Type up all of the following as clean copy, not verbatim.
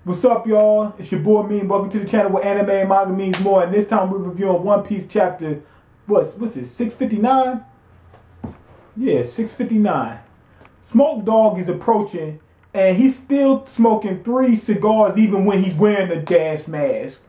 What's up, y'all? It's your boy Mean. Welcome to the channel where anime and manga means more. And this time we're reviewing One Piece chapter, what's it, 659? Yeah, 659. Smoke Dog is approaching, and he's still smoking 3 cigars even when he's wearing a gas mask.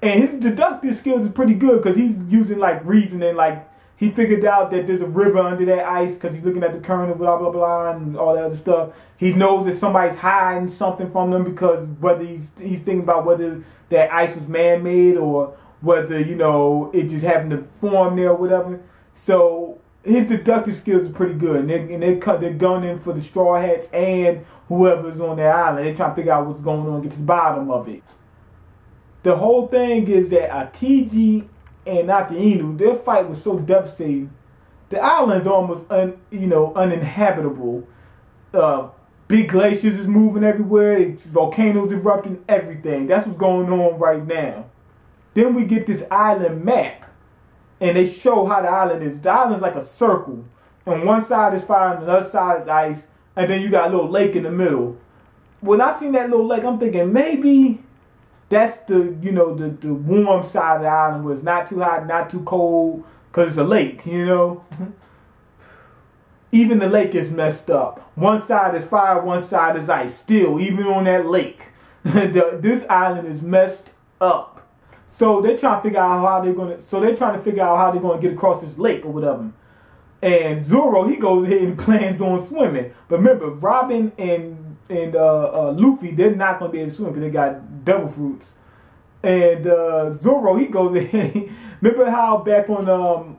And his deductive skills is pretty good because he's using like reasoning, like he figured out that there's a river under that ice because he's looking at the current, blah, blah, blah, and all that other stuff. He knows that somebody's hiding something from them because whether he's thinking about whether that ice was man-made or whether, you know, it just happened to form there or whatever. So his deductive skills are pretty good. And they're gunning for the Straw Hats and whoever's on that island. They're trying to figure out what's going on and get to the bottom of it. The whole thing is that Akiji and Akainu, their fight was so devastating. The island's almost uninhabitable. Big glaciers is moving everywhere. Volcanoes erupting, everything. That's what's going on right now. Then we get this island map, and they show how the island is. The island's like a circle. On one side is fire, and the other side is ice, and then you got a little lake in the middle. When I seen that little lake, I'm thinking maybe that's the warm side of the island where it's not too hot, not too cold, because it's a lake, you know. Even the lake is messed up. One side is fire, one side is ice. Still, even on that lake, this island is messed up. So they're trying to figure out how they're gonna. So they're trying to figure out how they're gonna get across this lake or whatever. And Zoro, he goes ahead and plans on swimming. But remember, Robin and Luffy, they're not gonna be able to swim because they got devil fruits. And Zoro, he goes ahead. Remember how back on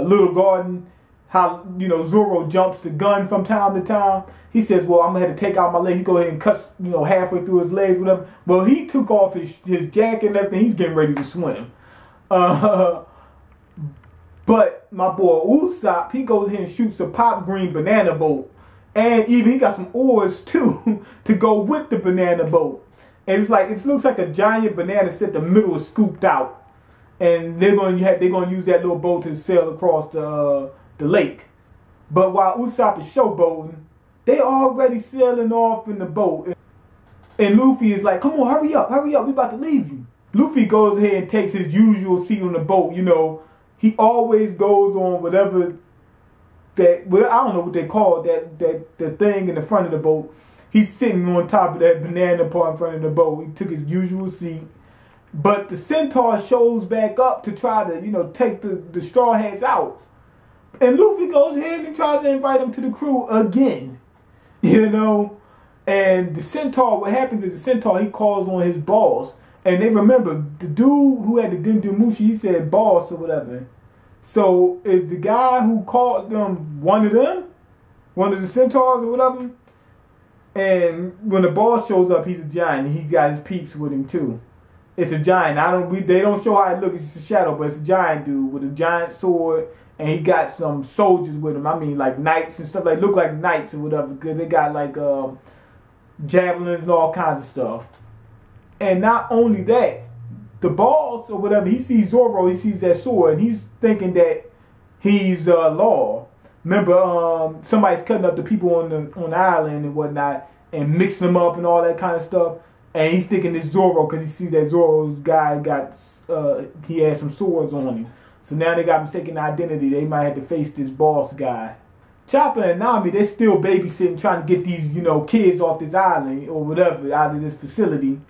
Little Garden, how, you know, Zoro jumps the gun from time to time? He says, well, I'm going to have to take out my leg. He go ahead and cuts, you know, halfway through his legs, whatever. Well, he took off his jacket and everything. He's getting ready to swim. But my boy Usopp, he goes ahead and shoots a pop green banana boat. And even he got some oars, too, to go with the banana boat. And it's like, it looks like a giant banana set. The middle is scooped out. And they're going to use that little boat to sail across the lake. But while Usopp is showboating, they already sailing off in the boat. And Luffy is like, come on, hurry up, we about to leave you. Luffy goes ahead and takes his usual seat on the boat. You know, he always goes on whatever that, I don't know what they call the thing in the front of the boat. He's sitting on top of that banana part in front of the boat. He took his usual seat. But the Centaur shows back up to try to, you know, take the Straw Hats out. And Luffy goes ahead and tries to invite him to the crew again. You know? And the Centaur, what happens is the Centaur, he calls on his boss. And they remember, the dude who had the Dendemushi, he said boss or whatever. So, is the guy who called them one of them? One of the Centaurs or whatever? And when the boss shows up, he's a giant. And he got his peeps with him too. It's a giant. They don't show how it looks. It's just a shadow, but it's a giant dude with a giant sword. And he got some soldiers with him. I mean, like knights and stuff. Like, look like knights or whatever. Because they got like javelins and all kinds of stuff. And not only that, the boss or whatever, he sees Zoro. He sees that sword. And he's thinking that he's Law. Remember, somebody's cutting up the people on the island and whatnot. And mixing them up and all that kind of stuff. And he's thinking it's Zoro because he sees that Zoro's guy he has some swords on him. So now they got mistaken identity. They might have to face this boss guy. Chopper and Nami, they're still babysitting, trying to get these, you know, kids off this island or whatever, out of this facility.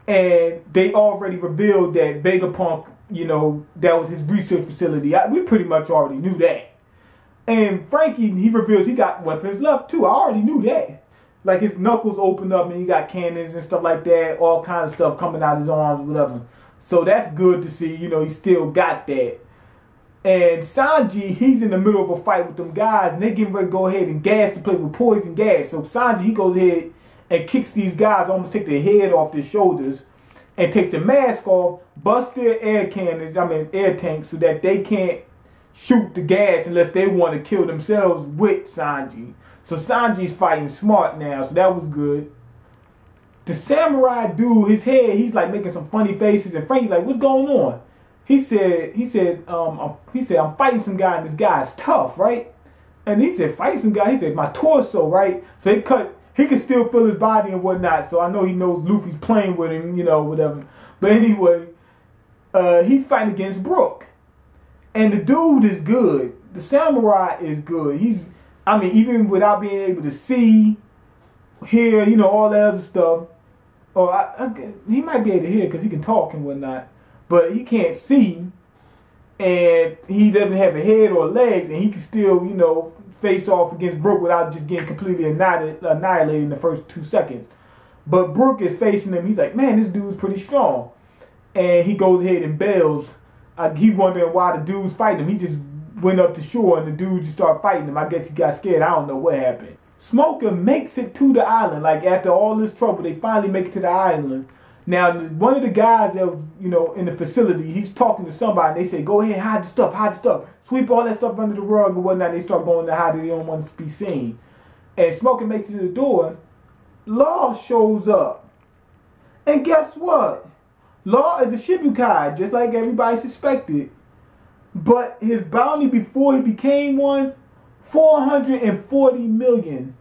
And they already revealed that Vegapunk, you know, that was his research facility. We pretty much already knew that. And Frankie, he reveals he got weapons left too. I already knew that. Like his knuckles open up and he got cannons and stuff like that. All kinds of stuff coming out his arms, whatever. So that's good to see. You know, he still got that. And Sanji, he's in the middle of a fight with them guys. And they getting ready to go ahead and gas the place with poison gas. So Sanji, he goes ahead and kicks these guys. Almost take their head off their shoulders. And takes their mask off. Busts their air tanks. So that they can't shoot the gas unless they want to kill themselves with Sanji. So Sanji's fighting smart now, so that was good. The samurai dude, his head, he's like making some funny faces, and Frankie's like, what's going on? He said, I'm fighting some guy, and this guy's tough, right? And he said, fight some guy. He said, my torso, right? So they cut he can still feel his body and whatnot. So I know he knows Luffy's playing with him, you know, whatever. But anyway, he's fighting against Brook. And the dude is good. The samurai is good. I mean, even without being able to see, hear, you know, all that other stuff. He might be able to hear because he can talk and whatnot. But he can't see. And he doesn't have a head or legs. And he can still, you know, face off against Brook without just getting completely annihilated in the first 2 seconds. But Brook is facing him. He's like, man, this dude's pretty strong. And he goes ahead and bails. He's wondering why the dude's fighting him. He just went up to shore and the dude just started fighting him. I guess he got scared. I don't know what happened. Smoker makes it to the island. Like, after all this trouble, they finally make it to the island. Now, one of the guys that, you know, in the facility, he's talking to somebody. And they say, go ahead, hide the stuff. Sweep all that stuff under the rug and whatnot. They start going to hide it. They don't want to be seen. And Smoker makes it to the door. Law shows up. And guess what? Law is a Shibukai, just like everybody suspected. But his bounty before he became one, 440 million.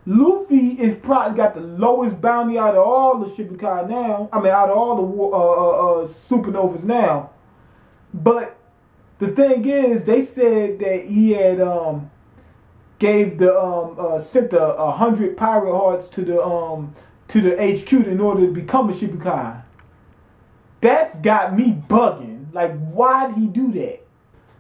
Luffy is probably got the lowest bounty out of all the Shibukai now. I mean, out of all the supernovas now. But the thing is, they said that he had sent 100 pirate hearts to the HQ in order to become a Shibukai. That's got me bugging. Like, why did he do that?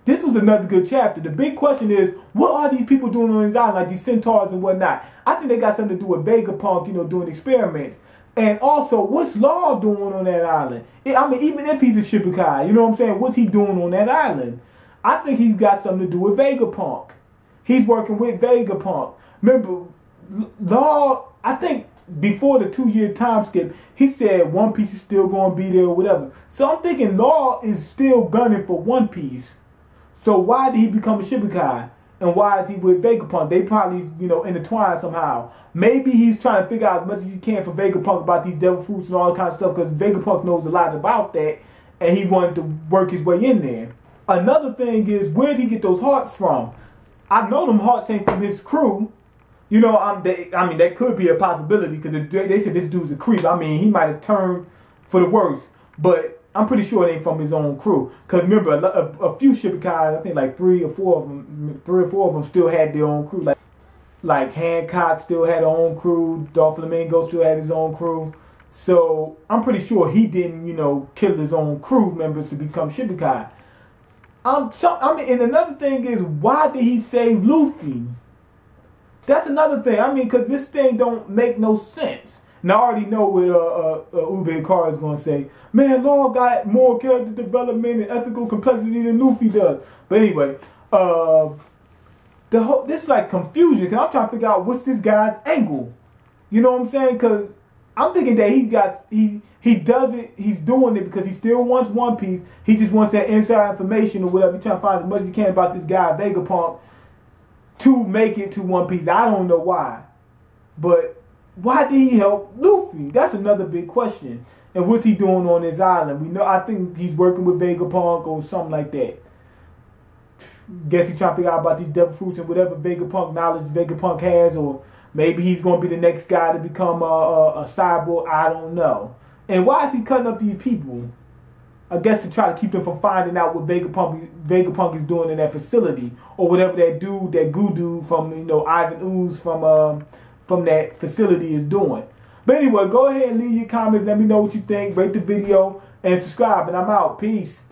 This was another good chapter. The big question is, what are these people doing on his island, like these centaurs and whatnot? I think they got something to do with Vegapunk, you know, doing experiments. And also, what's Law doing on that island? I mean, even if he's a Shibukai, you know what I'm saying? What's he doing on that island? I think he's got something to do with Vegapunk. He's working with Vegapunk. Remember, Law, I think before the 2-year time skip, he said One Piece is still going to be there or whatever. So I'm thinking Law is still gunning for One Piece. So why did he become a Shibukai? And why is he with Vegapunk? They probably, you know, intertwined somehow. Maybe he's trying to figure out as much as he can from Vegapunk about these devil fruits and all that kind of stuff, because Vegapunk knows a lot about that, and he wanted to work his way in there. Another thing is, where did he get those hearts from? I know them hearts ain't from his crew. You know, I mean, that could be a possibility, because they said this dude's a creep. I mean, he might have turned for the worse, but I'm pretty sure it ain't from his own crew. Because remember, a few Shibukai, I think like 3 or 4 of them still had their own crew. Like Hancock still had his own crew. Doflamingo still had his own crew. So I'm pretty sure he didn't, you know, kill his own crew members to become Shibukai. And another thing is, why did he save Luffy? That's another thing. I mean, because this thing don't make no sense. Now, I already know what Ube Carr is going to say. Man, Law got more character development and ethical complexity than Luffy does. But anyway, this is like confusion, because I'm trying to figure out what's this guy's angle. You know what I'm saying? Because I'm thinking that he's doing it because he still wants One Piece. He just wants that inside information or whatever. He's trying to find as much as he can about this guy, Vegapunk, to make it to One Piece. I don't know why. But why did he help Luffy? That's another big question. And what's he doing on his island? We know. I think he's working with Vegapunk or something like that. Guess he's trying to figure out about these devil fruits and whatever Vegapunk knowledge Vegapunk has, or maybe he's going to be the next guy to become a cyborg. I don't know. And why is he cutting up these people? I guess to try to keep them from finding out what Vegapunk is doing in that facility, or whatever that dude, that goo dude from, you know, Ivan Ooze from that facility is doing. But anyway, go ahead and leave your comments. Let me know what you think. Rate the video and subscribe. And I'm out. Peace.